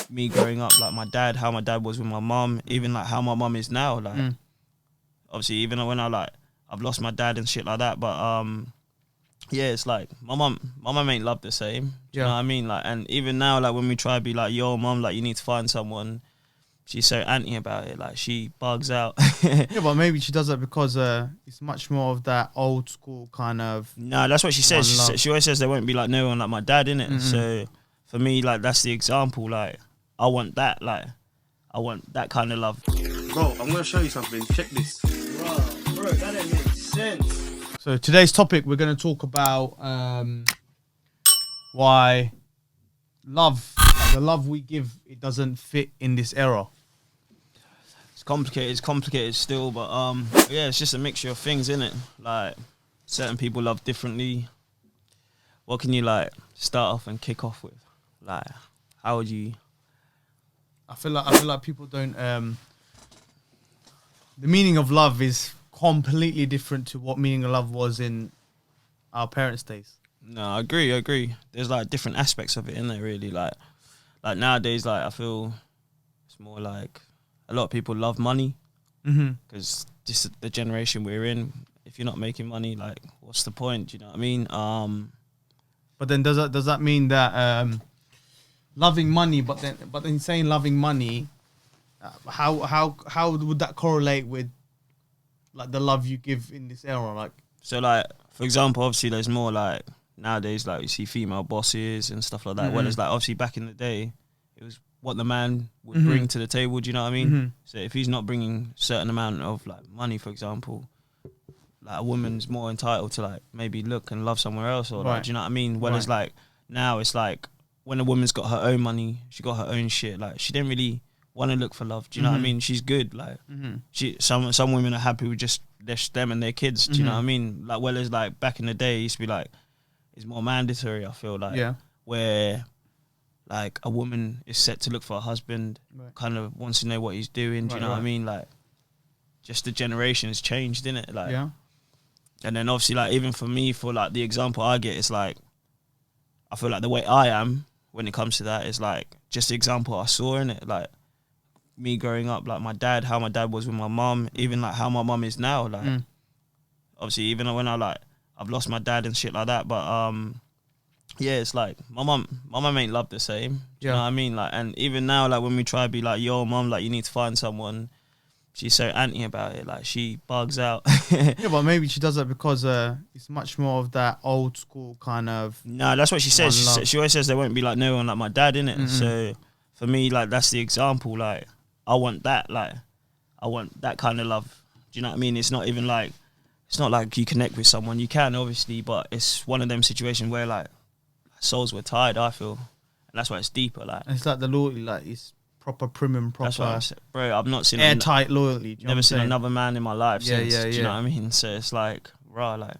me growing up, like my dad, how my dad was with my mum, even like how my mum is now. Like obviously, even when I've lost my dad and shit like that, but yeah, it's like my mum ain't loved the same. Do you know what I mean? Like, and even now, like when we try to be like, yo, mum, like you need to find someone, she's so anti about it. Like she bugs out. Yeah, but maybe she does that because it's much more of that old school kind of. No, that's what she says. She always says there won't be like no one like my dad in it. So for me, like that's the example. Like I want that. Like I want that kind of love. Bro, I'm gonna show you something. Check this. Bro, that don't make sense. So today's topic, we're going to talk about why love, the love we give, it doesn't fit in this era. It's complicated still, but yeah, it's just a mixture of things, innit? Like certain people love differently. What can you like start off and kick off with? Like how would you? I feel like people don't. The meaning of love is completely different to what meaning of love was in our parents' days. No, I agree. There's like different aspects of it, isn't there? Really, like nowadays, like I feel it's more like a lot of people love money because just the generation we're in. If you're not making money, like what's the point? Do you know what I mean? But then does that mean that loving money? But then saying loving money, how would that correlate with like the love you give in this era? Like so, like for example, obviously there's more like nowadays, like you see female bosses and stuff like that. Whereas like obviously back in the day, it was what the man would bring to the table. Do you know what I mean? So if he's not bringing certain amount of like money, for example, like a woman's more entitled to like maybe look and love somewhere else or like, do you know what I mean? Whereas like now it's like when a woman's got her own money, she got her own shit. Like she didn't really want to look for love. Do you know what I mean? She's good. Like some women are happy with just them and their kids. Do you know what I mean? Like whereas like back in the day, it used to be like it's more mandatory. I feel like where like a woman is set to look for a husband, kind of wants to know what he's doing. Do you know what I mean? Like just the generation has changed, innit? Like and then obviously like even for me, for like the example I get, it's like I feel like the way I am when it comes to that is like just the example I saw in it, like me growing up, like my dad, how my dad was with my mum, even like how my mum is now. Like obviously even when I've lost my dad and shit like that, but yeah, it's like my mum ain't loved the same. Do you know what I mean? Like, and even now, like when we try to be like, yo, mum, like you need to find someone, she's so anti about it. Like she bugs out. Yeah, but maybe she does that because it's much more of that old school kind of. No, that's what she says. She always says there won't be like no one like my dad in it. So for me, like that's the example. Like I want that. Like I want that kind of love. Do you know what I mean? It's not even like it's not like you connect with someone. You can obviously, but it's one of them situations where like souls were tied. I feel, and that's why it's deeper. Like it's like the loyalty, like it's proper prim and proper. That's what I'm saying, bro. I've not seen airtight loyalty. Never seen another man in my life since. Do you know what I mean? So it's like, rah, like,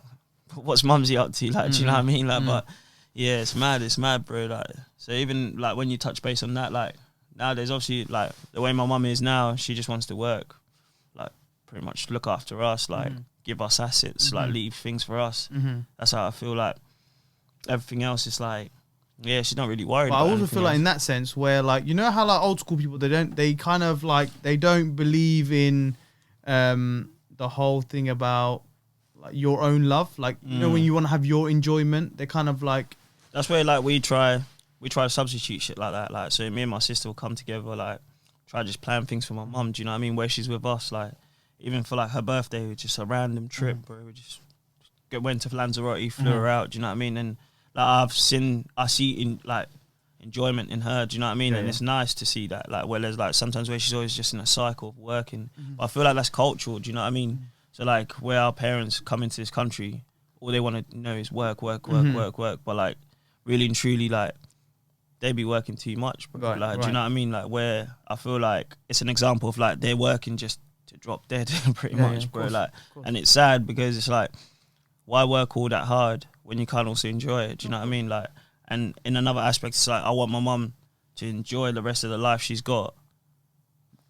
what's mumsy up to? Like, do you know what I mean? Like, but yeah, it's mad, bro. Like, so even like when you touch base on that, like nowadays, obviously, like the way my mum is now, she just wants to work, like pretty much look after us, like give us assets, like leave things for us. That's how I feel. Like everything else is like, yeah, she's not really worried. But I also feel like in that sense where like, you know how like old school people, they kind of like, they don't believe in the whole thing about like your own love. Like, you know, when you want to have your enjoyment, they kind of like. That's where like we try to substitute shit like that. Like, so me and my sister will come together, like try to just plan things for my mum. Do you know what I mean? Where she's with us, like even for like her birthday, it was just a random trip, bro. We just went to Lanzarote, flew her out. Do you know what I mean? And like I see in like enjoyment in her. Do you know what I mean? And it's nice to see that. Like, where there's like sometimes where she's always just in a cycle of working. But I feel like that's cultural. Do you know what I mean? So like where our parents come into this country, all they want to know is work. But like really and truly, like they be working too much. Bro. Do you know what I mean? Like where I feel like it's an example of like they're working just to drop dead, pretty much, bro. Like, and it's sad because it's like, why work all that hard when you can't also enjoy it? Do you know what I mean? Like, and in another aspect, it's like I want my mum to enjoy the rest of the life she's got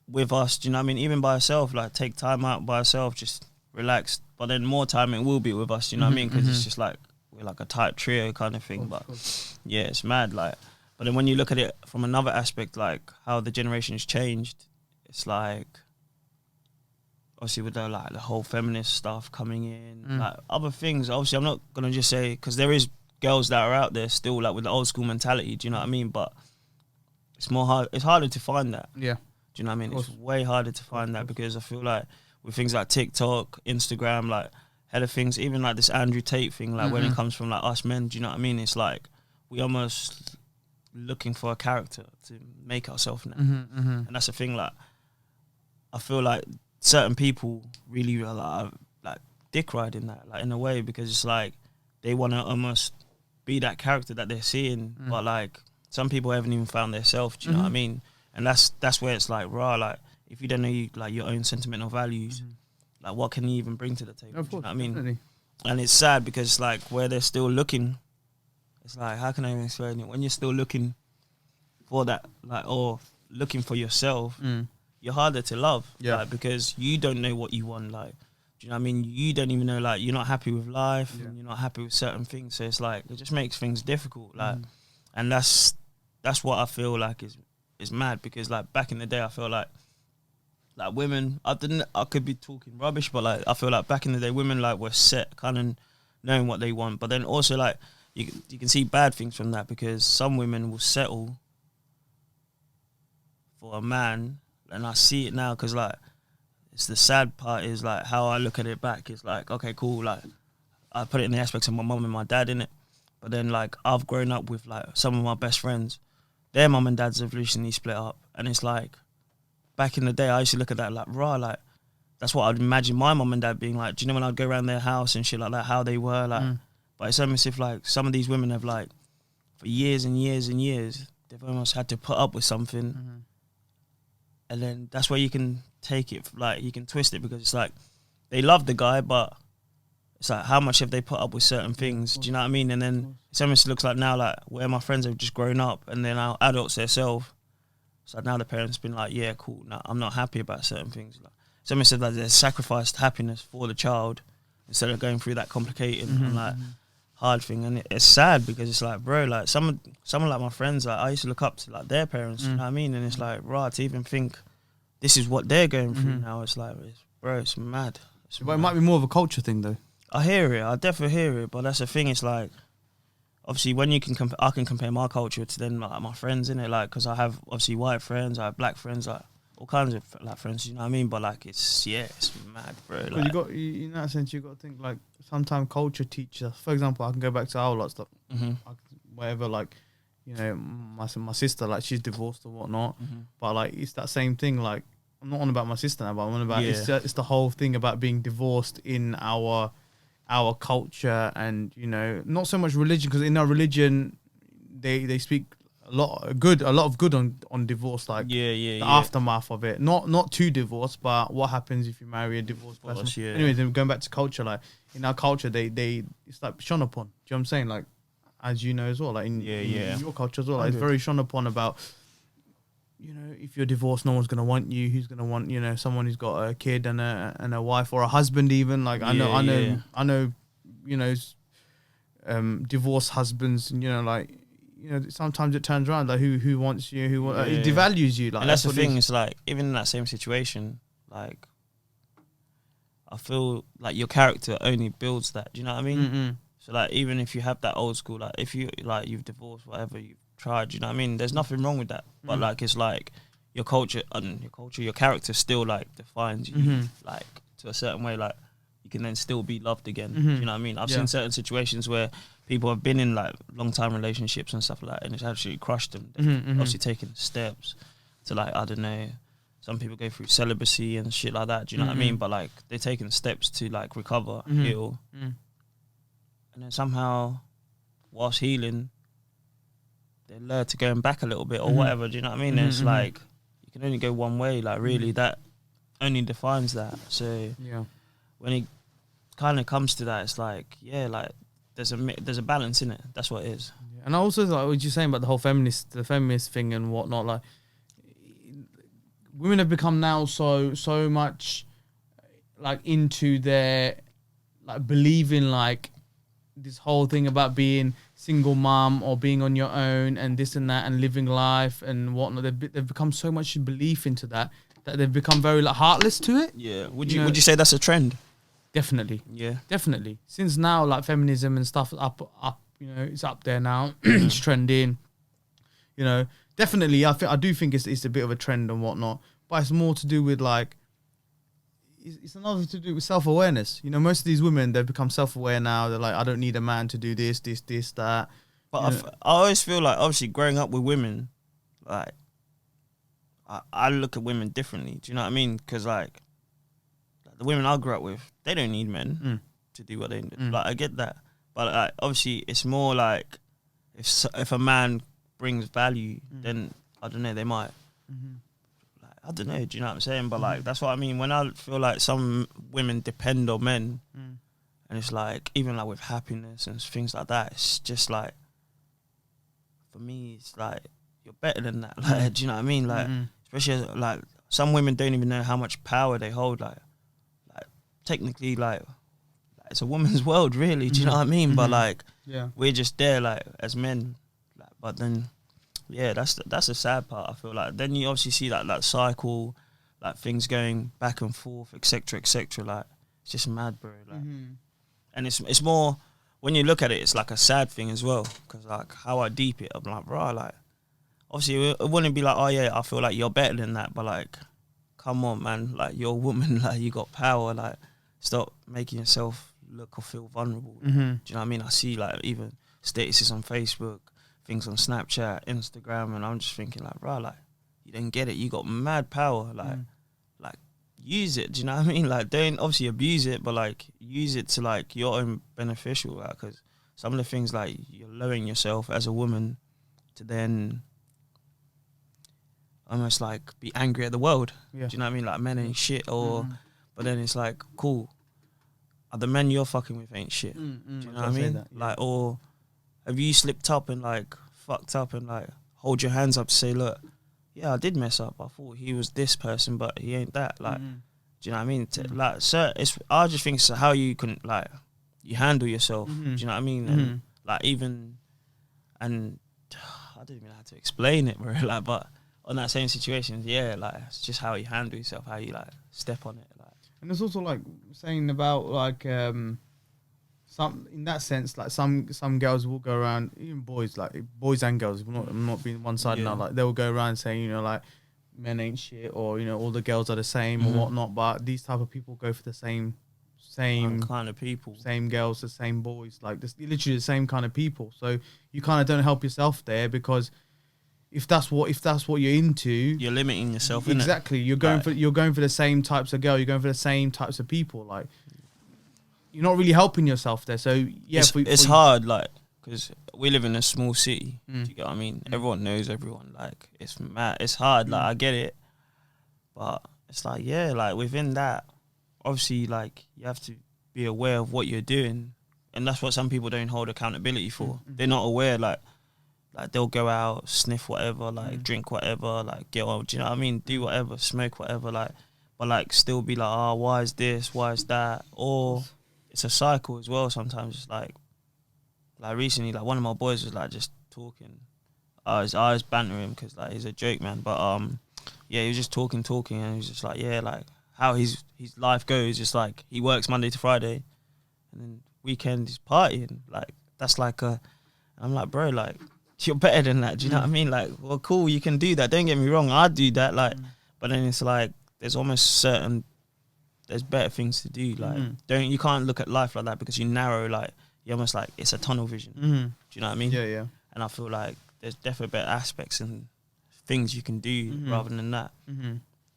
with us. Do you know what I mean? Even by herself, like take time out by herself, just relax. But then more time it will be with us. Do you know what I mean? Because it's just like we're like a tight trio kind of thing. But yeah, it's mad. Like, But then when you look at it from another aspect, like how the generation has changed, it's like obviously with the whole feminist stuff coming in, like other things. Obviously, I'm not gonna just say, because there is girls that are out there still like with the old school mentality. Do you know what I mean? But it's more hard. It's harder to find that. Yeah. Do you know what I mean? It's way harder to find that because I feel like with things like TikTok, Instagram, like hella things, even like this Andrew Tate thing, like when it comes from like us men, do you know what I mean? It's like we almost looking for a character to make ourselves now, and that's the thing. Like I feel like certain people really are like dick riding that, like in a way, because it's like they want to almost be that character that they're seeing, but like some people haven't even found their self. Do you know what I mean? And that's where it's like raw. Like if you don't know like your own sentimental values, like what can you even bring to the table? Of course, do you know what I mean? definitely. And it's sad because like where they're still looking, it's like, how can I even explain it? When you're still looking for that, like, or looking for yourself, you're harder to love. Yeah. Like, because you don't know what you want. Like, do you know what I mean? You don't even know, like, you're not happy with life and you're not happy with certain things. So it's like, it just makes things difficult. Like, and that's what I feel like is mad, because like back in the day, I feel like women, I could be talking rubbish, but like, I feel like back in the day, women like were set, kind of knowing what they want. But then also like, you can see bad things from that, because some women will settle for a man, and I see it now, because like it's the sad part is like how I look at it back is like, okay, cool, like I put it in the aspects of my mum and my dad in it, but then like I've grown up with like some of my best friends, their mum and dads have recently split up, and it's like back in the day I used to look at that like raw, like that's what I'd imagine my mum and dad being like. Do you know when I'd go around their house and shit like that, how they were like. But it's almost if like some of these women have like for years and years and years, they've almost had to put up with something, and then that's where you can take it, like you can twist it, because it's like they love the guy, but it's like how much have they put up with certain things? Do you know what I mean? And then it almost looks like now like where my friends have just grown up and they're now adults themselves. So now the parents been like, yeah, cool, no, I'm not happy about certain things. Like, it's almost like they sacrificed happiness for the child instead of going through that complicated and like hard thing. And it's sad, because it's like, bro, like someone like my friends, like I used to look up to like their parents, you know what I mean? And it's like, right, to even think this is what they're going through now, it's like, it's mad. But it might be more of a culture thing though. I hear it, I definitely hear it, but that's the thing, it's like, obviously when you can I can compare my culture to then like my friends, in it, like, because I have obviously white friends, I have black friends, like all kinds of like friends, you know what I mean? But like it's mad, bro. Like, Well, you got in that sense, you got to think like sometimes culture teaches us. For example, I can go back to our lot stuff, whatever. Like, you know, my sister, like she's divorced or whatnot, but like it's that same thing. Like I'm not on about my sister now, but I'm on about it's the whole thing about being divorced in our culture, and you know, not so much religion, because in our religion they speak a lot of good on divorce, like the aftermath of it, not to divorce, but what happens if you marry a divorced person. Anyways, then going back to culture, like in our culture they it's like shone upon. Do you know what I'm saying? Like, as you know as well, like in your culture as well, like, it's very shone upon about, you know, if you're divorced, no one's gonna want you. Who's gonna want, you know, someone who's got a kid and a wife or a husband even. Like I know, you know, divorced husbands, and you know, like, you know, sometimes it turns around, like who wants you, it devalues you. Like, and that's the thing. It's like even in that same situation, like I feel like your character only builds that. Do you know what I mean? So like even if you have that old school, like if you like you've divorced, whatever you've tried, you know what I mean? There's nothing wrong with that. But like it's like your culture, your character still like defines you, like to a certain way. Like you can then still be loved again. Do you know what I mean? I've seen certain situations where people have been in like long time relationships and stuff like that, and it's actually crushed them. They've obviously taken steps to like, I don't know, some people go through celibacy and shit like that. Do you know what I mean? But like they're taking steps to like recover, heal, and then somehow, whilst healing, they learn to going back a little bit or whatever. Do you know what I mean? It's like you can only go one way. Like really, that only defines that. So when it kind of comes to that, it's like like there's a balance in it. That's what it is. And also, like what you're saying about the whole feminist thing and whatnot, like women have become now so much like into their like believing like this whole thing about being single mom or being on your own and this and that and living life and whatnot. They've become so much belief into that they've become very like heartless to it. Yeah. Would you say that's a trend? Definitely. Yeah. Definitely. Since now, like feminism and stuff up, it's up there now. It's trending. Definitely. I do think it's a bit of a trend and whatnot, but it's more to do with like. It's another to do with self-awareness. Most of these women, they've become self-aware now. They're like, I don't need a man to do this, that. But I always feel like, obviously, growing up with women, like, I look at women differently. Do you know what I mean? Because, like, the women I grew up with, they don't need men to do what they do. Like, I get that. But, like, obviously, it's more like if a man brings value, then, I don't know, they might... I don't know, do you know what I'm saying? But, like, that's what I mean. When I feel like some women depend on men, and it's like, even, like, with happiness and things like that, it's just, like, for me, it's like, you're better than that. Like, do you know what I mean? Like, especially, like, some women don't even know how much power they hold. Like technically, like it's a woman's world, really. Do you know what I mean? But, like, we're just there, like, as men. Like, but then... Yeah, that's the sad part. I feel like then you obviously see that cycle, like things going back and forth, etc., etc. Like, it's just mad, bro. Like, and it's more when you look at it, it's like a sad thing as well, because like how I deep it, I'm like, bro, like obviously it wouldn't be like, oh yeah, I feel like you're better than that, but like, come on, man, like you're a woman, like you got power, like stop making yourself look or feel vulnerable. Do you know what I mean? I see like even statuses on Facebook, things on Snapchat, Instagram, and I'm just thinking like, bro, like, you didn't get it. You got mad power. Like, use it. Do you know what I mean? Like, don't obviously abuse it, but like, use it to like your own beneficial. Like, because some of the things like you're lowering yourself as a woman to then almost like be angry at the world. Yeah. Do you know what I mean? Like, men ain't shit, or but then it's like, cool. The men you're fucking with ain't shit. Do you know what I mean? That, yeah. Like, or have you slipped up and like fucked up and like hold your hands up to say, look, yeah, I did mess up. I thought he was this person, but he ain't that. Like, do you know what I mean? Like, sir, I just think it's how you can like you handle yourself. Do you know what I mean? And, like even, and I don't even know how to explain it, bro. Like, but on that same situation, yeah, like it's just how you handle yourself, how you like step on it. Like, and there's also like saying about like some in that sense, like some girls will go around, even boys, like boys and girls. I'm not being one sided now. Like they will go around saying, like men ain't shit, or all the girls are the same or whatnot. But these type of people go for the same kind of people, same girls, the same boys, like this, literally the same kind of people. So you kind of don't help yourself there, because if that's what you're into, you're limiting yourself. Exactly, you're going for the same types of girl, you're going for the same types of people. Like, you're not really helping yourself there. So yeah, it's hard, like, because we live in a small city. Do you get what I mean? Everyone knows everyone. Like, it's mad. It's hard. Like, I get it, but it's like, yeah, like within that, obviously, like you have to be aware of what you're doing, and that's what some people don't hold accountability for. They're not aware. Like they'll go out, sniff whatever, like drink whatever, like get on. Do you know what I mean? Do whatever, smoke whatever, like, but like still be like, oh, why is this? Why is that? Or it's a cycle as well. Sometimes it's like recently, like one of my boys was like just talking. I was bantering him because like he's a joke, man. But yeah, he was just talking, and he was just like, yeah, like how his life goes. Just like he works Monday to Friday, and then weekend he's partying. Like that's like I'm like, bro, like you're better than that. Do you know what I mean? Like, well, cool, you can do that. Don't get me wrong, I do that. Like, but then it's like there's almost there's better things to do. Like, you can't look at life like that, because you narrow, like, you almost like it's a tunnel vision. Do you know what I mean? Yeah. And I feel like there's definitely better aspects and things you can do rather than that.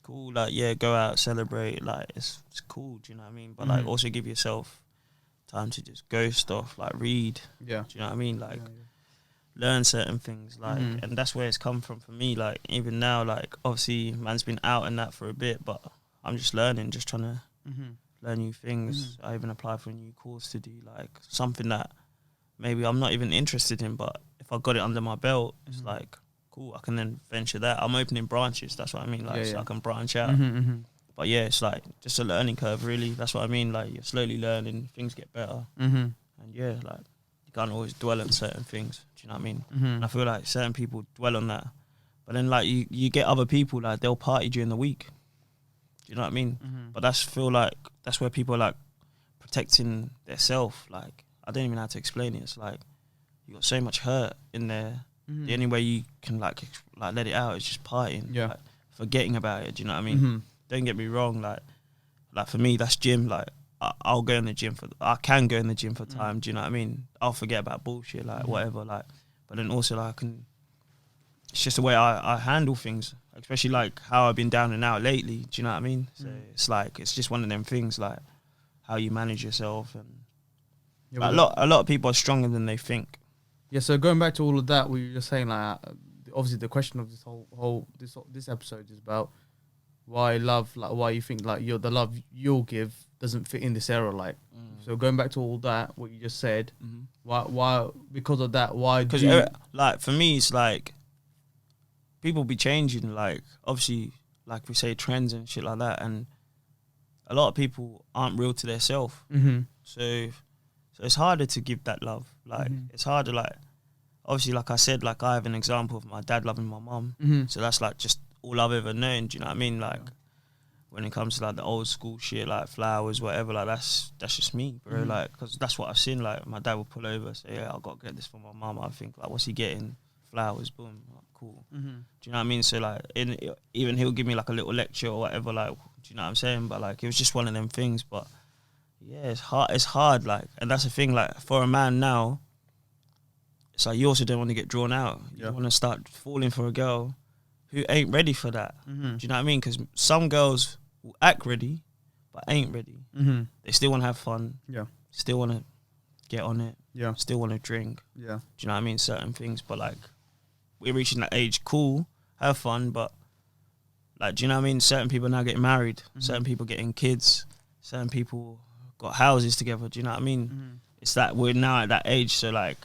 Cool, like, yeah, go out, celebrate, like, it's cool, do you know what I mean? But like, also give yourself time to just ghost off, like read. Yeah. Do you know what I mean? Like, learn certain things, like, and that's where it's come from for me. Like, even now, like, obviously, man's been out and that for a bit, but I'm just learning, just trying to learn new things. I even applied for a new course to do, like, something that maybe I'm not even interested in, but if I got it under my belt, it's like, cool, I can then venture that. I'm opening branches, that's what I mean, like, so I can branch out. But yeah, it's like, just a learning curve, really. That's what I mean, like, you're slowly learning, things get better. And yeah, like, you can't always dwell on certain things. Do you know what I mean? Mm-hmm. And I feel like certain people dwell on that, but then like you get other people like they'll party during the week. Do you know what I mean? Mm-hmm. But that's where people are like protecting their self. Like I don't even know how to explain it. It's like you got so much hurt in there. Mm-hmm. The only way you can like let it out is just partying. Yeah. Like, forgetting about it. Do you know what I mean? Mm-hmm. Don't get me wrong. Like for me, that's gym. Like I'll go in the gym I can go in the gym for time. Do you know what I mean? I'll forget about bullshit, like whatever. Like, but then also like it's just the way I handle things, especially like how I've been down and out lately. Do you know what I mean? So it's like it's just one of them things, like how you manage yourself, and Yeah, like, a lot of people are stronger than they think. Yeah, so going back to all of that, we were just saying like, obviously the question of this episode is about why love, like why you think like the love you'll give doesn't fit in this era, like. So going back to all that, what you just said, why because of that, why? Because like for me, it's like people be changing, like obviously, like we say, trends and shit like that, and a lot of people aren't real to their self. Mm-hmm. So it's harder to give that love. Like it's harder. Like obviously, like I said, like I have an example of my dad loving my mum. Mm-hmm. So that's like just all I've ever known. Do you know what I mean? Like when it comes to like the old school shit, like flowers, whatever. Like that's just me, bro. Like because that's what I've seen. Like my dad would pull over, say, "Yeah, I got to get this for my mum." I think like, what's he getting? Flowers, boom, like, cool. Mm-hmm. Do you know what I mean? So like, even he'll give me like a little lecture or whatever. Like, do you know what I'm saying? But like, it was just one of them things. But yeah, it's hard. It's hard. Like, and that's the thing. Like, for a man now, it's like you also don't want to get drawn out. You want to start falling for a girl who ain't ready for that. Mm-hmm. Do you know what I mean? Because some girls will act ready, but ain't ready. Mm-hmm. They still want to have fun. Yeah. Still want to get on it. Yeah. Still want to drink. Yeah. Do you know what I mean? Certain things, but like, we're reaching that age, cool, have fun, but like, do you know what I mean? Certain people now getting married, certain people getting kids, certain people got houses together. Do you know what I mean? It's that we're now at that age, so like,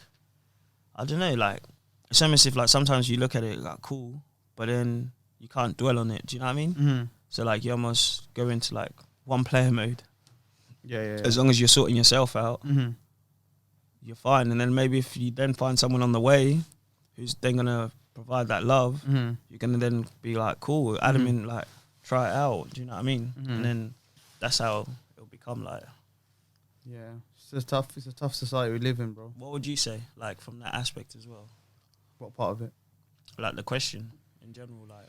I don't know, like, it's almost if like sometimes you look at it like cool, but then you can't dwell on it. Do you know what I mean? So like, you almost go into like one player mode. Yeah. As long as you're sorting yourself out, you're fine. And then maybe if you then find someone on the way who's then gonna provide that love, you're gonna then be like, cool, adamant, like, try it out. Do you know what I mean? And then that's how it'll become like. Yeah, it's a tough society we live in, bro. What would you say, like, from that aspect as well? What part of it? Like the question in general, like.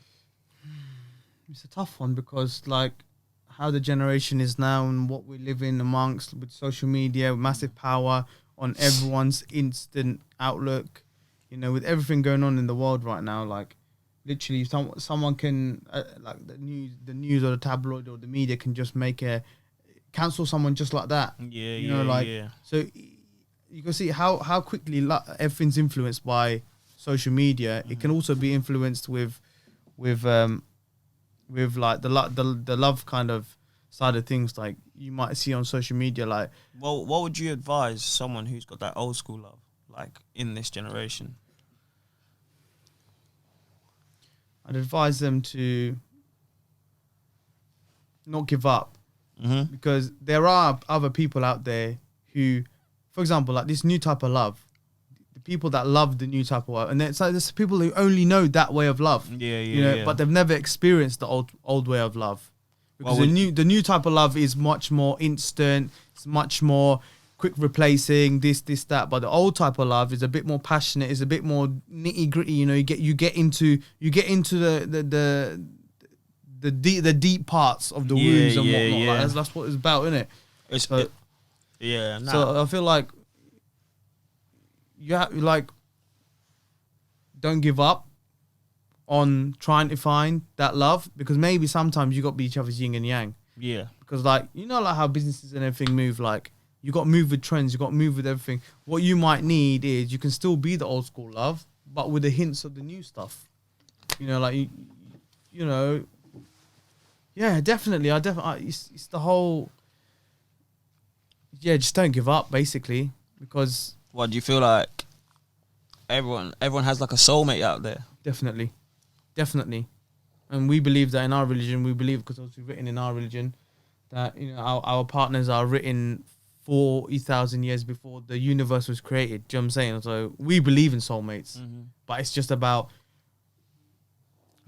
It's a tough one because like how the generation is now and what we live in amongst with social media, massive power on everyone's instant outlook. You know, with everything going on in the world right now, like literally someone can like the news or the tabloid or the media can just cancel someone just like that. Yeah. So you can see how quickly everything's influenced by social media. It can also be influenced with like the love kind of side of things, like you might see on social media. Like, well, what would you advise someone who's got that old school love, like in this generation? I'd advise them to not give up, because there are other people out there who, for example, like this new type of love, the people that love the new type of love, and it's like there's people who only know that way of love, but they've never experienced the old way of love, because the new type of love is much more instant, it's much more quick replacing this that, but the old type of love is a bit more passionate, is a bit more nitty gritty. You know, you get into the deep parts of the wounds and whatnot. Yeah. Like, that's what it's about, isn't it? So I feel like you have, like, don't give up on trying to find that love, because maybe sometimes you got to be each other's yin and yang. Yeah. Because like, you know, like how businesses and everything move, like you got to move with trends, you got to move with everything. What you might need is you can still be the old school love, but with the hints of the new stuff. You know, like you know, yeah, definitely. It's the whole. Yeah, just don't give up, basically, because. What do you feel like? Everyone has like a soulmate out there. Definitely, and we believe that in our religion. We believe, because it's written in our religion, that, you know, our partners are written 40,000 years before the universe was created. Do you know what I'm saying? So we believe in soulmates, but it's just about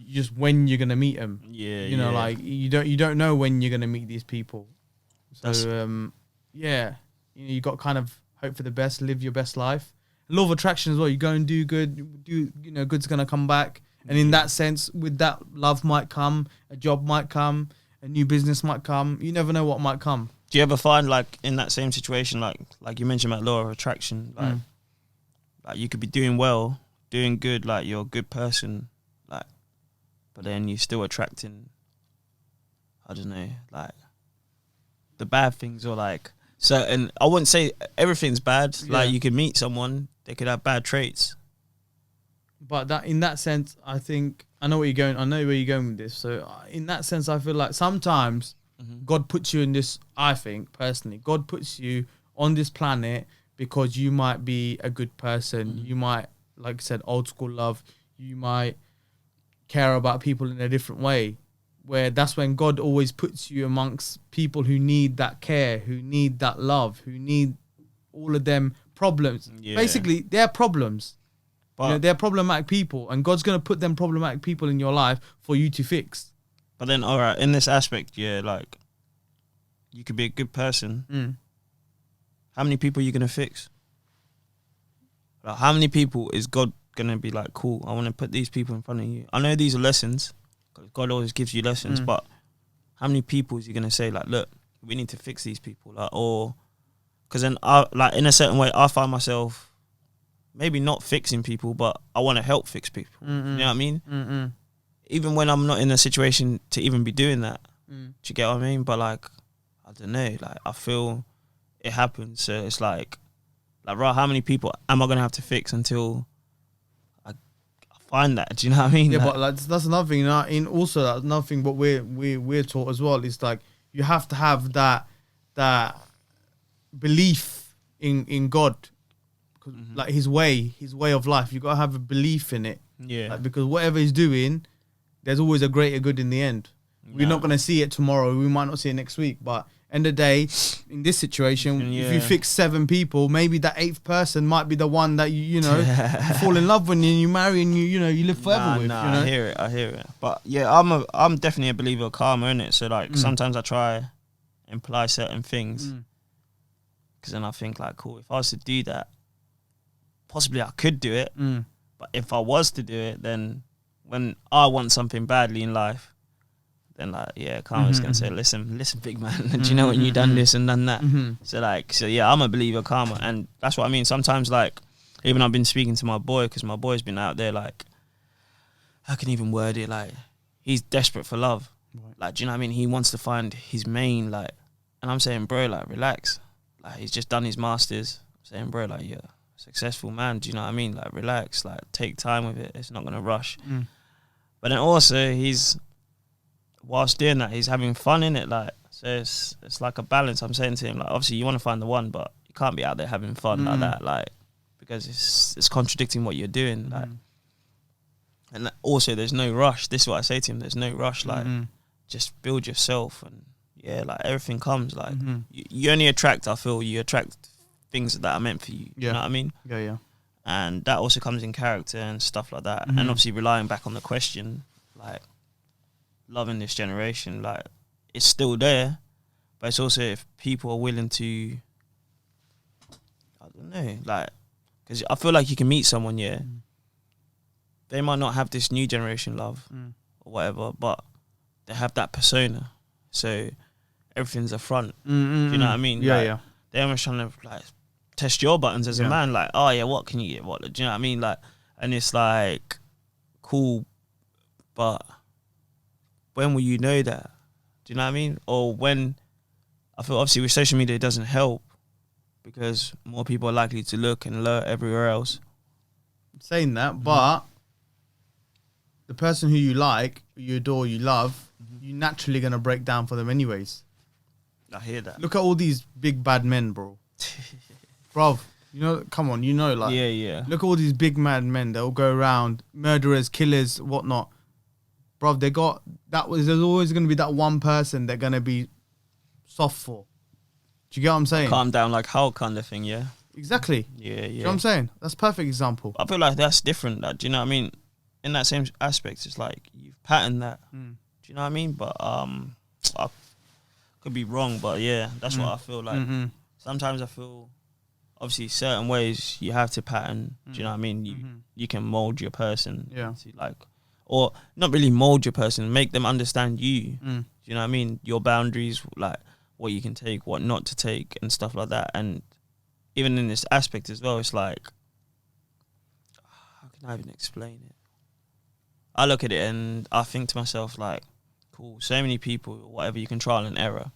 just when you're gonna meet them. Yeah, you know, like you don't know when you're gonna meet these people. So yeah, you got to kind of hope for the best, live your best life. Law of attraction as well. You go and do good, good's gonna come back. And in that sense, with that, love might come, a job might come, a new business might come. You never know what might come. Do you ever find like in that same situation, like you mentioned about law of attraction, like you could be doing well, doing good, like you're a good person, like, but then you're still attracting, I don't know, like the bad things or like certain. I wouldn't say everything's bad. Yeah. Like you could meet someone, they could have bad traits. But that, in that sense, I think I know where you're going. I know where you're going with this. So in that sense, I feel like sometimes God puts you in this. I think personally, God puts you on this planet because you might be a good person. You might, like I said, old school love. You might care about people in a different way. Where that's when God always puts you amongst people who need that care, who need that love, who need all of them problems. Yeah. Basically, they're problems. But They're problematic people, and God's going to put them problematic people in your life for you to fix. but then, all right, in this aspect, yeah, like you could be a good person. How many people are you gonna fix? Like, how many people is God gonna be like, cool, I want to put these people in front of you? I know these are lessons, because God always gives you lessons, but how many people is he gonna say like, look, we need to fix these people, like, or because then like in a certain way, I find myself maybe not fixing people, but I want to help fix people. You know what I mean? Even when I'm not in a situation to even be doing that. Do you get what I mean? But like, I don't know, like I feel it happens. So it's like right, how many people am I gonna have to fix until I find that? Do you know what I mean? Yeah, like, but like, that's another thing. In also, that's another thing. But we're taught as well. It's like you have to have that belief in God, like His way of life. You got to have a belief in it. yeah, Like, because whatever He's doing, there's always a greater good in the end. We're not gonna see it tomorrow. We might not see it next week, but end of the day, in this situation, if you fix 7 people, maybe that 8th person might be the one that you fall in love with and you marry and you live forever with. You know? I hear it. But yeah, I'm definitely a believer of karma, innit? So like sometimes I try imply certain things, because then I think like, cool, if I was to do that, possibly I could do it. But if I was to do it, then when I want something badly in life, then like, yeah, karma's gonna say, listen, big man, do you know when you done this and done that? So yeah, I'm a believer of karma, and that's what I mean. Sometimes like, even I've been speaking to my boy, because my boy's been out there, like, I can even word it, like, he's desperate for love. Like, do you know what I mean? He wants to find his main, like, and I'm saying, bro, like, relax. Like, he's just done his masters. I'm saying, bro, like, you're a successful man, do you know what I mean? Like, relax, like, take time with it. It's not gonna rush. But then also, whilst doing that, he's having fun in it, like, so it's like a balance. I'm saying to him, like, obviously you want to find the one, but you can't be out there having fun like that, like, because it's contradicting what you're doing, like. And also, there's no rush. This is what I say to him: there's no rush. Like, just build yourself, and yeah, like everything comes. Like, you only attract. I feel you attract things that are meant for you. You know what I mean? Yeah. And that also comes in character and stuff like that. And obviously, relying back on the question, like, loving this generation, like, it's still there, but it's also if people are willing to, I don't know, like, because I feel like you can meet someone, yeah, they might not have this new generation love or whatever, but they have that persona, so everything's a front. Do you know what I mean? Yeah, like, yeah. They're almost trying to like test your buttons as a man, like, oh yeah, what can you get? What, do you know what I mean? Like, and it's like, cool, but when will you know that? Do you know what I mean? Or when, I feel obviously with social media it doesn't help, because more people are likely to look and alert everywhere else. Saying that, but the person who you like, you adore, you love, you're naturally gonna break down for them anyways. I hear that. Look at all these big bad men, bro. Bro, come on, like, yeah. look at all these big mad men that will go around, murderers, killers, whatnot. Bro, there's always gonna be that one person they're gonna be soft for. Do you get what I'm saying? Calm down, like how kind of thing, yeah. Exactly. Yeah, Do you know what I'm saying? That's a perfect example. I feel like that's different. Like, do you know what I mean? In that same aspect, it's like you've patterned that. Do you know what I mean? But I could be wrong, but yeah, that's what I feel like. Sometimes I feel, obviously, certain ways you have to pattern. Do you know what I mean? You can mold your person. Yeah. To like, or not really mold your person, make them understand you. Do you know what I mean? Your boundaries, like what you can take, what not to take, and stuff like that. And even in this aspect as well, it's like, how can I even explain it? I look at it and I think to myself, like, cool, so many people, whatever, you can trial and error.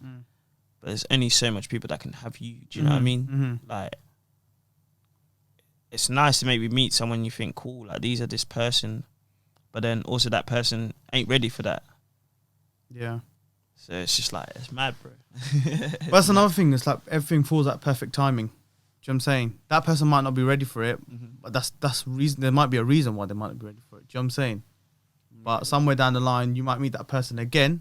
But there's only so much people that can have you. Do you know what I mean? Like, it's nice to maybe meet someone you think, cool, like, these are this person. But then also that person ain't ready for that. Yeah. So it's just like, it's mad, bro. But that's another thing. It's like everything falls at perfect timing. Do you know what I'm saying? That person might not be ready for it, but that's reason. There might be a reason why they might not be ready for it. Do you know what I'm saying? But somewhere down the line, you might meet that person again.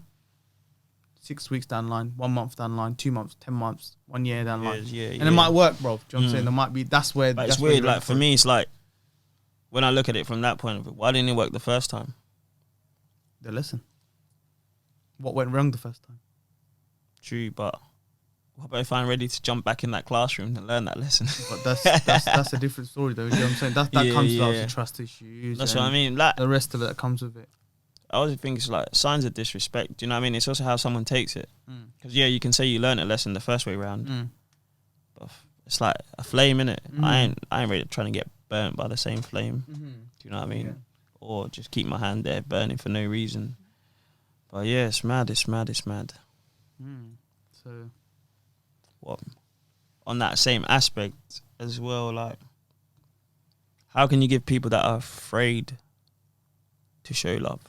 6 weeks down the line, 1 month down the line, 2 months, 10 months, 1 year down the line, and it might work, bro. Do you know what I'm saying? There might be. That's where. But it's weird. Like for me, it's like when I look at it from that point of view, why didn't it work the first time? The lesson. What went wrong the first time? True, but what about if I'm ready to jump back in that classroom and learn that lesson? But that's a different story, though. You know what I'm saying? That comes with obviously trust issues. That's what I mean. Like, the rest of it that comes with it. I always think it's like signs of disrespect. Do you know what I mean? It's also how someone takes it. Because yeah, you can say you learned a lesson the first way round, but it's like a flame, innit? I ain't really trying to get burnt by the same flame. Do you know what I mean? Yeah. Or just keep my hand there burning for no reason. But yeah, it's mad. So, what? On that same aspect as well, like, how can you give people that are afraid to show love?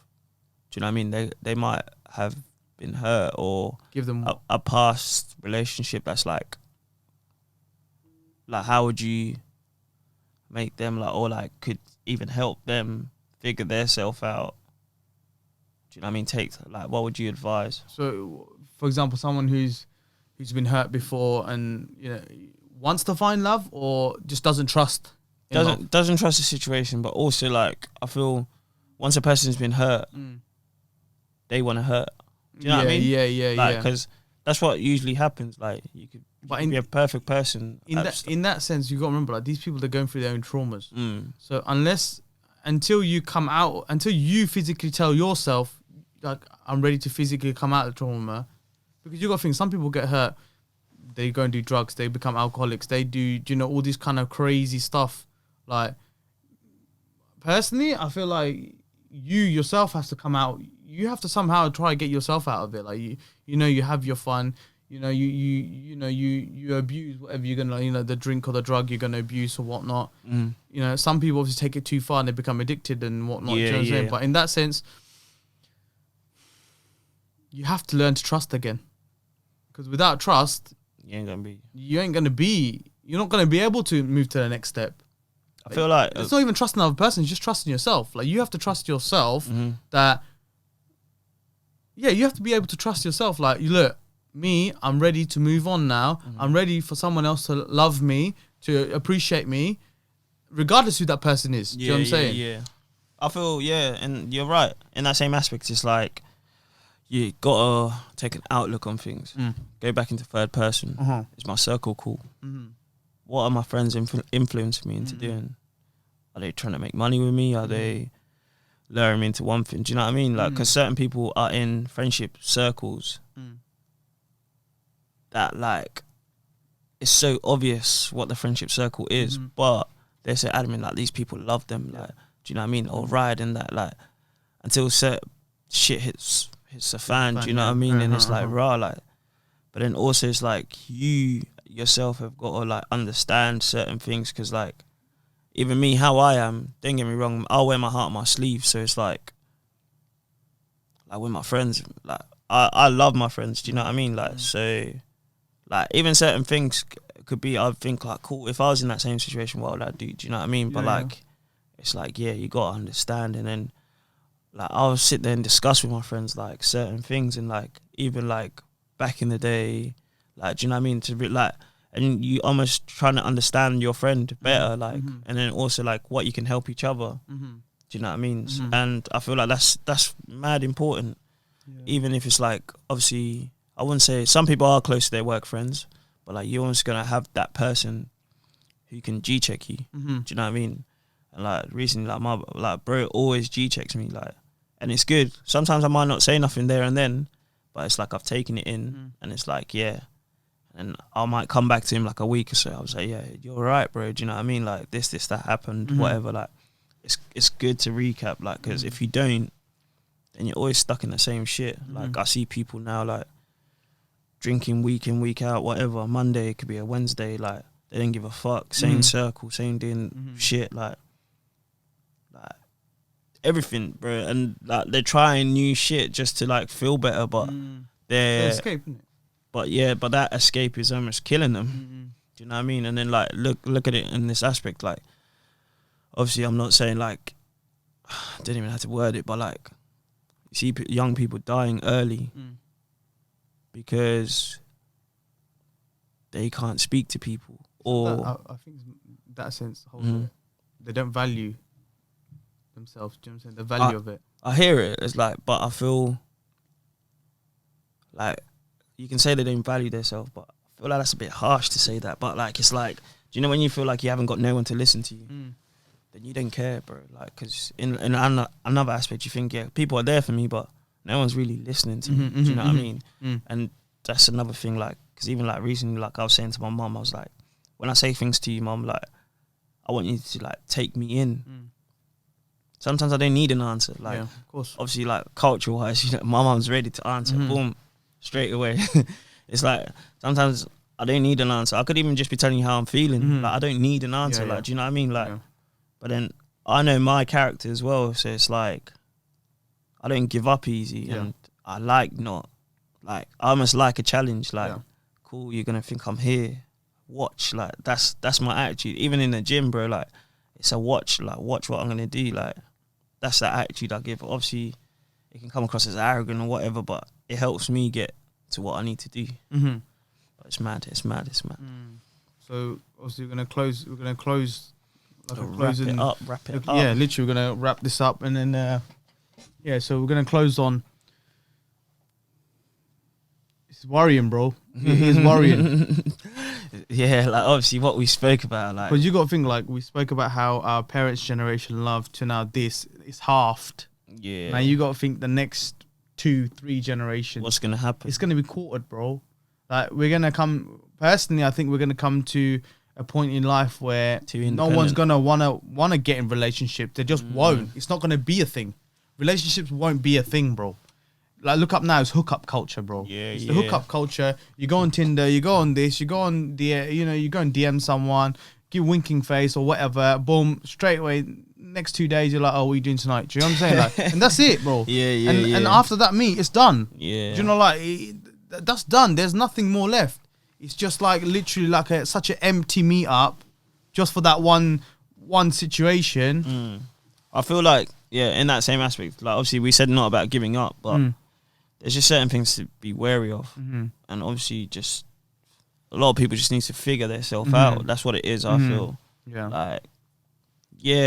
Do you know what I mean? They might have been hurt or give them a past relationship that's like how would you make them like, or like could even help them figure their self out? Do you know what I mean? Take like, what would you advise? So, for example, someone who's been hurt before and wants to find love or just doesn't trust. Doesn't trust the situation, but also like I feel once a person's been hurt, they want to hurt. Do you know what I mean? Yeah. Because that's what usually happens. Like you could be a perfect person. In that sense, you got to remember, like these people, they're going through their own traumas. So until you come out, until you physically tell yourself, like, I'm ready to physically come out of the trauma, because you got to think, some people get hurt, they go and do drugs, they become alcoholics, they do, all these kind of crazy stuff. Like, personally, I feel like you yourself has to come out. You have to somehow try to get yourself out of it. Like you have your fun. You abuse whatever you're gonna, the drink or the drug you're gonna abuse or whatnot. Some people obviously take it too far and they become addicted and whatnot. You know what I'm saying? But in that sense, you have to learn to trust again. Because without trust, you're not gonna be able to move to the next step. I feel like it's not even trusting another person, it's just trusting yourself. Like, you have to trust yourself that, you have to be able to trust yourself. Like, look, me, I'm ready to move on now. I'm ready for someone else to love me, to appreciate me, regardless who that person is. Do you know what I'm saying? Yeah. I feel, and you're right. In that same aspect, it's like, you gotta take an outlook on things. Go back into third person. Is my circle cool? What are my friends influencing me into doing? Are they trying to make money with me? Are they luring me into one thing? Do you know what I mean? Like, because certain people are in friendship circles that, like, it's so obvious what the friendship circle is, but they're so adamant, like, these people love them. Like, do you know what I mean? Or ride in that, like, until certain shit hits the fan. Do you know what I mean? And it's like, raw, like, but then also it's like you yourself have got to like understand certain things, because like even me, how I am, don't get me wrong, I'll wear my heart on my sleeve. So it's like with my friends, like I love my friends. Do you know what I mean? Like, so like even certain things could be, I think, like, cool, if I was in that same situation, what would I do? Do you know what I mean? But like it's like, you gotta understand. And then like I'll sit there and discuss with my friends like certain things, and like even like back in the day, Like, do you know what I mean? To be like, and you almost trying to understand your friend better, like, and then also like what you can help each other. Do you know what I mean? And I feel like that's mad important. Even if it's like, obviously, I wouldn't say some people are close to their work friends, but like you're always gonna have that person who can G check you. Do you know what I mean? And like recently, like my bro always G checks me, like, and it's good. Sometimes I might not say nothing there and then, but it's like I've taken it in, and it's like, yeah. And I might come back to him like a week or so. I was like, yeah, you're all right, bro. Do you know what I mean? Like this, that happened, whatever. Like it's good to recap, like, because if you don't, then you're always stuck in the same shit. Like I see people now like drinking week in, week out, whatever. Monday, it could be a Wednesday, like they didn't give a fuck. Same circle, same doing shit, like everything, bro. And like they're trying new shit just to like feel better, but they're escaping it. But yeah, but that escape is almost killing them. Do you know what I mean? And then like look at it in this aspect. Like, obviously, I'm not saying like I didn't even have to word it, but like you see young people dying early because they can't speak to people, or I think in that sense, they don't value themselves. Do you know what I'm saying? The value of it. I hear it. It's like, but I feel like. You can say they don't value themselves, but I feel like that's a bit harsh to say that. But like, it's like, do you know when you feel like you haven't got no one to listen to you, then you don't care, bro. Like, because in another aspect, you think, yeah, people are there for me, but no one's really listening to me. Do you know what I mean? And that's another thing, like, because even like recently, like I was saying to my mum, I was like, when I say things to you, mum, like, I want you to like take me in. Sometimes I don't need an answer. Like, yeah, of course. Obviously, like culture wise, you know, my mum's ready to answer. Boom. Straight away. It's like sometimes I don't need an answer. I could even just be telling you how I'm feeling. Like I don't need an answer. Like, do you know what I mean? Like, but then I know my character as well, so it's like I don't give up easy, and I like not like I almost like a challenge. Like, cool, you're gonna think I'm here. Watch, like that's my attitude. Even in the gym, bro, like it's a watch. Like watch what I'm gonna do. Like that's the attitude I give. Obviously, it can come across as arrogant or whatever, but it helps me get to what I need to do. But it's mad. So obviously we're gonna close. Wrap it up. Yeah, literally we're gonna wrap this up, and then so we're gonna close on. It's worrying, bro. It is worrying. Yeah, like obviously what we spoke about, like, because you got to think, like we spoke about how our parents' generation loved to now this is halved. Yeah. Now you got to think the next 2-3 generations. What's gonna happen? It's gonna be quartered, bro. Like we're gonna come. Personally, I think we're gonna come to a point in life where no one's gonna wanna get in relationships. They just won't. It's not gonna be a thing. Relationships won't be a thing, bro. Like look up now, it's hookup culture, bro. Yeah, it's the hookup culture. You go on Tinder, you go on this, you go on you go and DM someone, give winking face or whatever. Boom, straight away. Next 2 days, you're like, oh, what are you doing tonight? Do you know what I'm saying? Like, and that's it, bro. And after that meet, it's done. Yeah. Do you know, like, that's done. There's nothing more left. It's just like literally like such an empty meet up just for that one situation. I feel like, in that same aspect, like obviously we said not about giving up, but there's just certain things to be wary of. And obviously just a lot of people just need to figure themselves out. That's what it is, I feel. Yeah. Like,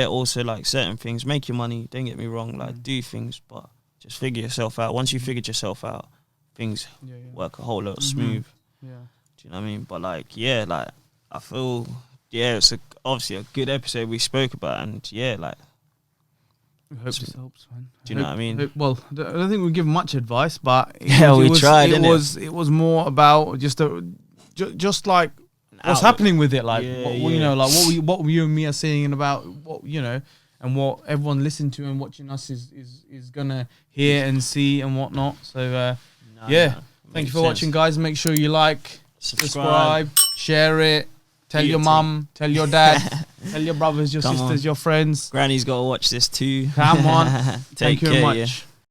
also like certain things, make your money, don't get me wrong, like do things, but just figure yourself out. Once you figured yourself out, things work a whole lot smooth. Yeah. Do you know what I mean? But like, like I feel, it's obviously a good episode we spoke about, and like I hope this helps, man. Do you know what I mean? Well, I don't think we give much advice, but we tried. It was more about just like what's happening with it, like what you and me are saying about what and what everyone listening to and watching us is gonna hear and see and whatnot. So thank you for watching, guys. Make sure you like, subscribe, share it, tell your mum, tell your dad, tell your brothers, your sisters, your friends. Granny's got to watch this too. Come on. Thank you very much.